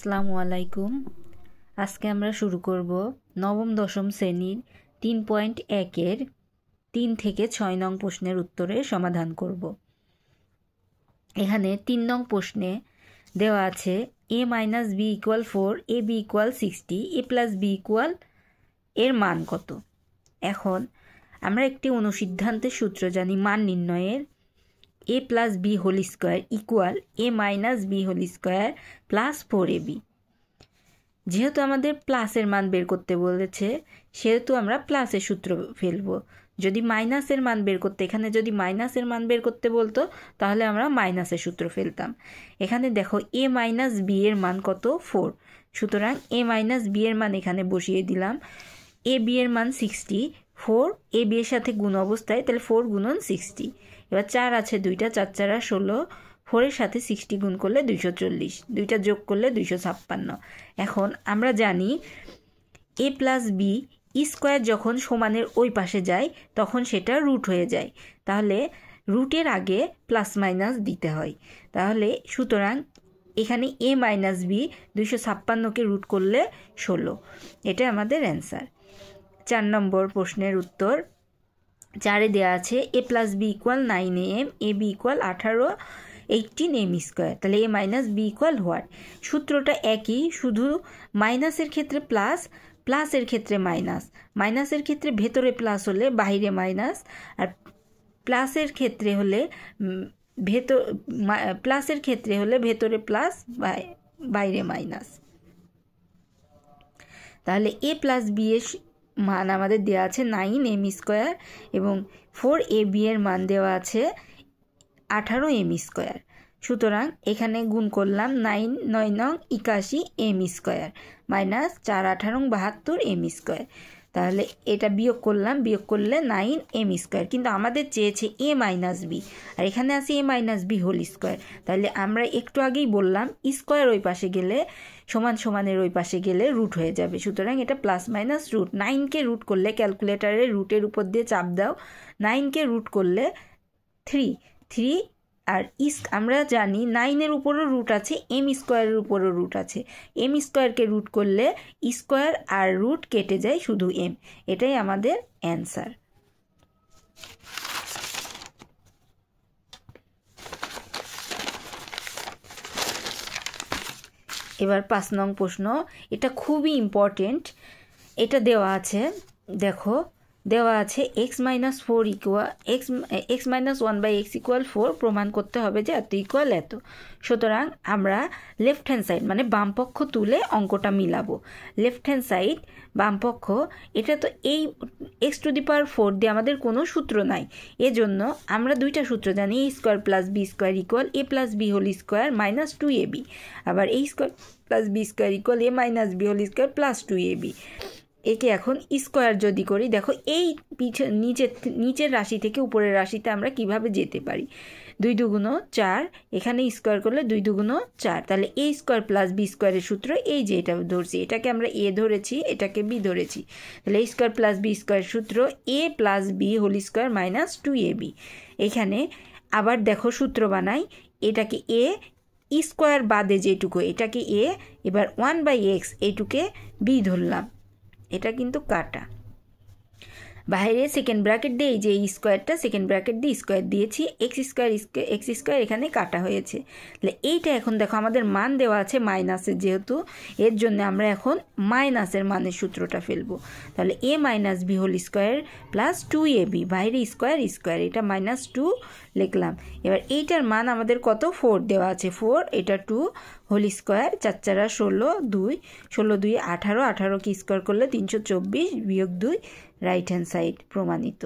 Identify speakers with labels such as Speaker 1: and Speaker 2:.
Speaker 1: আসসালামু আলাইকুম। আজকে আমরা শুরু করব নবম দশম শ্রেণীর 3.1 3 থেকে 6 নং প্রশ্নের উত্তরের সমাধান করব। এখানে 3 নং প্রশ্নে দেওয়া আছে a - b = 4, ab = 60, a + b এর মান কত। এখন আমরা একটি অনুসিদ্ধান্তের সূত্র জানি মান নির্ণয়ের a + b² = a - b² + 4ab। যেহেতু আমাদের প্লাসের মান বের করতে বলেছে সেহেতু আমরা প্লাসের সূত্র ফেলব। যদি মাইনাসের মান বের করতে এখানে যদি মাইনাসের মান বের করতে বলতো তাহলে আমরা মাইনাসের সূত্র ফেলতাম। এখানে দেখো a - b এর মান কত 4, সুতরাং a - b এর মান এখানে বসিয়ে দিলাম। ab এর মান 60, 4 ab এর সাথে গুণ অবস্থায়, তাহলে 4 × 60। এবার 4 আছে 2টা, 4 × 4 = 16, 4 এর সাথে 60 গুণ করলে 240, 2টা যোগ করলে 256। এখন আমরা জানি a + b স্কোয়ার যখন সমানের ওই পাশে যায় তখন সেটা রুট হয়ে যায়, তাহলে রুটের আগে প্লাস মাইনাস দিতে হয়। তাহলে সুতরাং এখানে a - b 256কে রুট করলে 16, এটা আমাদের অ্যান্সার। 4 নম্বর প্রশ্নের উত্তর 4-এ দেওয়া আছে a + b = 9am, ab = 18, 18m²। তাহলে a - b = হোয়াট। সূত্রটা একই, শুধু মাইনাসের ক্ষেত্রে প্লাস, প্লাসের ক্ষেত্রে মাইনাস। মাইনাসের ক্ষেত্রে ভেতরে প্লাস হলে বাইরে মাইনাস, আর প্লাসের ক্ষেত্রে হলে ভেতরে প্লাস বাইরে মাইনাস। তাহলে a + b এর মান আমাদের দেওয়া আছে 9m² এবং 4ab এর মান দেওয়া আছে 18m²। সুতরাং এখানে গুণ করলাম 9 9 নং 81m² মাইনাস 4 18 72m²। তাহলে এটা বিয়োগ করলাম, বিয়োগ করলে 9m², কিন্তু আমাদের চেয়েছে a - b আর এখানে আছে a - b²। তাহলে আমরা একটু আগেই বললাম স্কোয়ার ওই পাশে গেলে সমান সমানের ওই পাশে গেলে রুট হয়ে যাবে, সুতরাং এটা প্লাস মাইনাস রুট। 9কে রুট করলে ক্যালকুলেটারে রুটের উপর দিয়ে চাপ দাও, 9কে রুট করলে 3 আর আমরা জানি 9-এর উপরও রুট আছে, m² উপরও রুট আছে। m²কে রুট করলে স্কোয়ার আর রুট কেটে যায়, শুধু m। এটাই আমাদের অ্যান্সার। এবার 5 নং প্রশ্ন, এটা খুবই ইম্পর্টেন্ট। এটা দেওয়া আছে, দেখো দেওয়া আছে x - 1/x = 4, প্রমাণ করতে হবে যে এত ইকুয়াল এত। সুতরাং আমরা লেফট হ্যান্ড সাইড মানে বাম পক্ষ তুলে অঙ্কটা মিলাবো। লেফট হ্যান্ড সাইড বাম পক্ষ, এটা তো এই x⁴ দিয়ে আমাদের কোনো সূত্র নাই, এজন্য আমরা দুইটা সূত্র জানি a² + b² = a + b² - 2ab, আবার a² + b² = a - b² + 2ab। একে এখন স্কোয়ার যদি করি, দেখো এই নিচের রাশি থেকে উপরের রাশিতে আমরা কিভাবে যেতে পারি। 2 × 2 = 4, এখানে স্কোয়ার করলে 2 × 2 = 4। তাহলে a² + b² এর সূত্র এই যে এটা ধরছি, এটাকে আমরা a ধরেছি, এটাকে b ধরেছি। তাহলে a² + b² সূত্র a + b² - 2ab। এখানে আবার দেখো সূত্র বানাই, এটাকে a স্কোয়ার বাদে যেটুকু এটাকে a, এবার 1/x এইটুকে b ধরলাম, এটা কিন্তু কাটা। বাইরে সেকেন্ড ব্র্যাকেট দিয়ে এই যে এই স্কোয়ারটা সেকেন্ড ব্র্যাকেট দিয়ে স্কোয়ার দিয়েছি, x² এখানে কাটা হয়েছে। তাহলে এইটা এখন দেখো আমাদের মান দেওয়া আছে মাইনাসের, যেহেতু এর জন্য আমরা এখন মাইনাসের মানের সূত্রটা ফেলবো। তাহলে a - b² + 2ab, বাইরে স্কোয়ার, এটা -2 লিখলাম। এবার এইটার মান আমাদের কত 4 দেওয়া আছে, 4 এটা 2 হোল স্কোয়ার, 4 × 4 = 16, 2 16 2 18, 18কে স্কোয়ার করলে 324 - 2, রাইট হ্যান্ড সাইড প্রমাণিত।